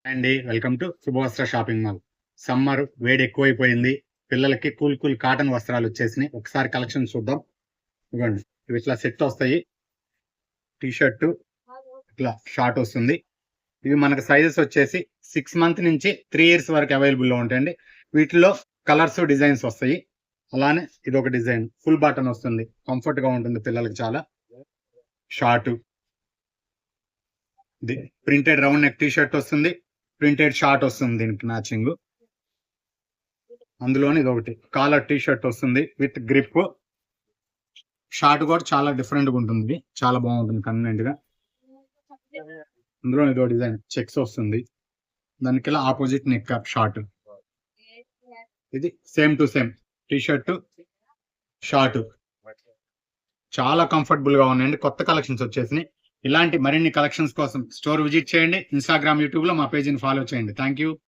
అండి welcome to Shubhavastra shopping mall. Summer వేడి ఎక్కువైపోయింది. పిల్లలకి కూల్ కాటన్ వస్త్రాలు వచ్చేసినాయి. ఒకసారి కలెక్షన్ చూద్దాం. ఇవ్వండి, ఇవి ఇట్లా సెట్ వస్తాయి. టీ షర్ట్ ఇట్లా షార్ట్ వస్తుంది. ఇవి మనకు సైజెస్ వచ్చేసి 6 మంత్ నుంచి 3 ఇయర్స్ వరకు అవైలబుల్లో ఉంటాయండి. వీటిలో కలర్స్ డిజైన్స్ వస్తాయి. అలానే ఇది ఒక డిజైన్ ఫుల్ బాటన్ వస్తుంది. కంఫర్ట్ గా ఉంటుంది పిల్లలకి చాలా. షార్ట్ ఇది printed round neck T shirt వస్తుంది. ప్రింటెడ్ షార్ట్ వస్తుంది దీనికి మ్యాచింగ్. అందులోని ఇది ఒకటి కాలర్ టీ షర్ట్ వస్తుంది విత్ గ్రిప్. షార్ట్ కూడా చాలా డిఫరెంట్ గా ఉంటుంది, చాలా బాగుంటుంది కన్వీనియంట్ గా. అందులో ఇదో డిజైన్ చెక్స్ వస్తుంది. దానికి ఇలా ఆపోజిట్ నెక్ షార్ట్. ఇది same to same T shirt short. చాలా కంఫర్టబుల్ గా ఉన్నాయండి. కొత్త కలెక్షన్స్ వచ్చేసినాయి. ఇలాంటి మరిన్ని కలెక్షన్స్ కోసం స్టోర్ విజిట్ చేయండి. ఇన్స్టాగ్రామ్, యూట్యూబ్ లో మా పేజీని ఫాలో చేయండి. Thank you.